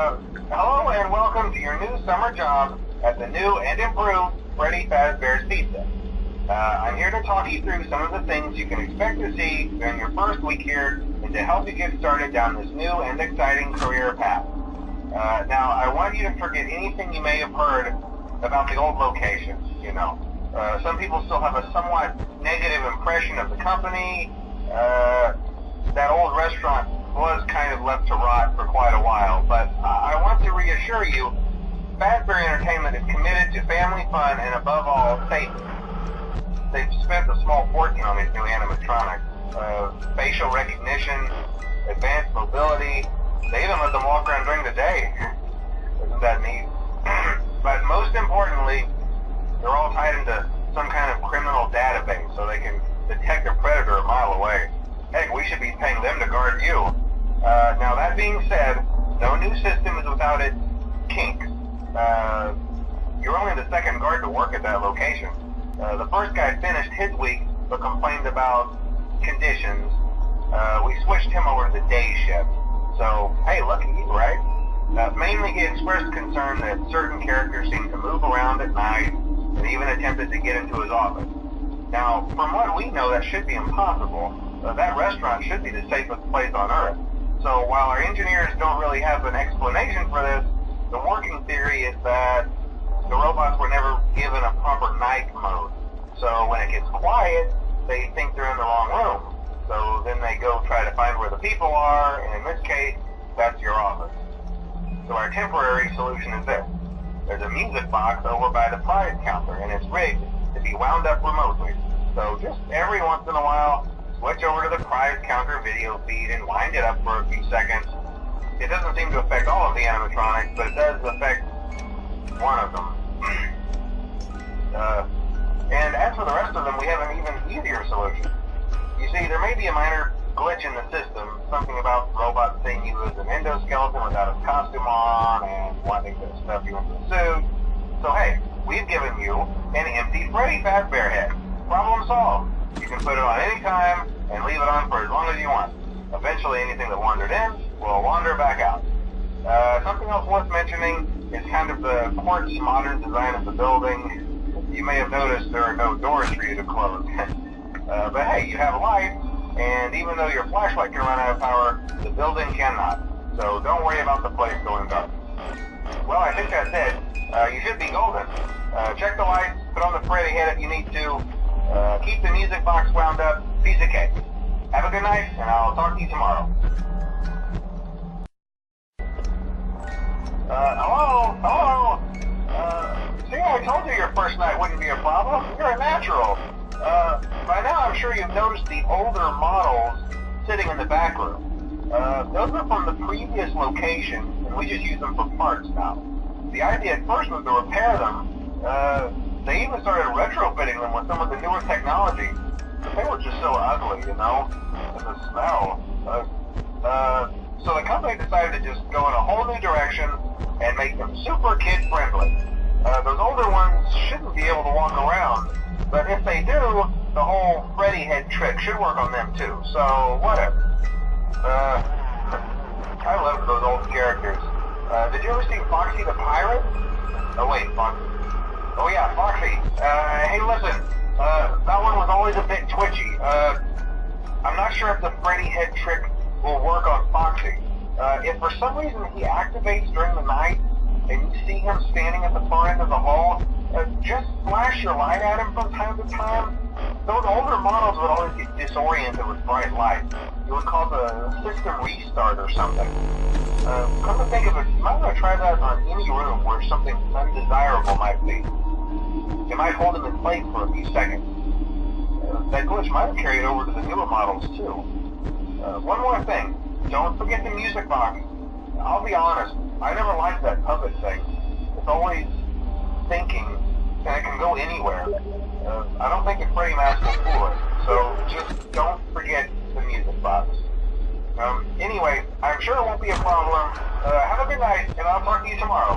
Hello and welcome to your new summer job at the new and improved Freddy Fazbear's Pizza. I'm here to talk you through some of the things you can expect to see during your first week here and to help you get started down this new and exciting career path. Now, I want you to forget anything you may have heard about the old location, you know. Some people still have a somewhat negative impression of the company. That old restaurant was kind of left to rot for quite a while, but I want to reassure you, Fazbear Entertainment is committed to family fun and above all, safety. They've spent a small fortune on these new animatronics. Facial recognition, advanced mobility, they even let them walk around during the day. Isn't that neat? But most importantly, they're all tied into some kind of criminal database so they can detect a predator a mile away. Heck, we should be paying them to guard you. Now that being said, no new system is without its kinks. You're only the second guard to work at that location. The first guy finished his week but complained about conditions. We switched him over to the day shift. So, hey, lucky you, right? Mainly he expressed concern that certain characters seemed to move around at night and even attempted to get into his office. Now, from what we know, that should be impossible. That restaurant should be the safest place on Earth. So while our engineers don't really have an explanation for this, the working theory is that the robots were never given a proper night mode. So when it gets quiet, they think they're in the wrong room. So then they go try to find where the people are, and in this case, that's your office. So our temporary solution is this. There's a music box over by the prize counter, and it's rigged to be wound up remotely. So just every once in a while, switch over to the prize counter video feed and wind it up for a few seconds. It doesn't seem to affect all of the animatronics, but it does affect one of them. And as for the rest of them, we have an even easier solution. You see, there may be a minor glitch in the system, something about robots seeing you as an endoskeleton without a costume on and wanting to stuff you into a suit. So hey, we've given you an empty Freddy Fazbear head. Problem solved. You can put it on any time and leave it on for as long as you want. Eventually anything that wandered in will wander back out. Something else worth mentioning is kind of the quirky modern design of the building. You may have noticed there are no doors for you to close. But hey, you have a light, and even though your flashlight can run out of power, the building cannot. So don't worry about the place going dark. Well, I think that's it. You should be golden. Check the lights, put on the Freddy head if you need to. Keep the music box wound up. Piece of cake. Have a good night, and I'll talk to you tomorrow. Hello? Hello? See, I told you your first night wouldn't be a problem. You're a natural. By now I'm sure you've noticed the older models sitting in the back room. Those are from the previous location, and we just use them for parts now. The idea at first was to repair them. They even started retrofitting them with some of the newer technology. They were just so ugly, you know, and the smell. So the company decided to just go in a whole new direction and make them super kid-friendly. Those older ones shouldn't be able to walk around, but if they do, the whole Freddy head trick should work on them too, so whatever. I loved those old characters. Did you ever see Foxy the Pirate? Oh wait, Foxy. Oh yeah, Foxy. Hey listen, that one was always a bit twitchy. I'm not sure if the Freddy head trick will work on Foxy. If for some reason he activates during the night, and you see him standing at the far end of the hall, just flash your light at him from time to time. Those older models would always get disoriented with bright light. You would cause a system restart or something. Come to think of it, you might want to try that on any room where something undesirable might be. It might hold him in place for a few seconds. That glitch might have carried over to the newer models too. One more thing, don't forget the music box. I'll be honest, I never liked that puppet thing. It's always thinking, and it can go anywhere. I don't think a Freddy mask will fool it, so just don't forget the music box. Anyway, I'm sure it won't be a problem. Have a good night, and I'll talk to you tomorrow.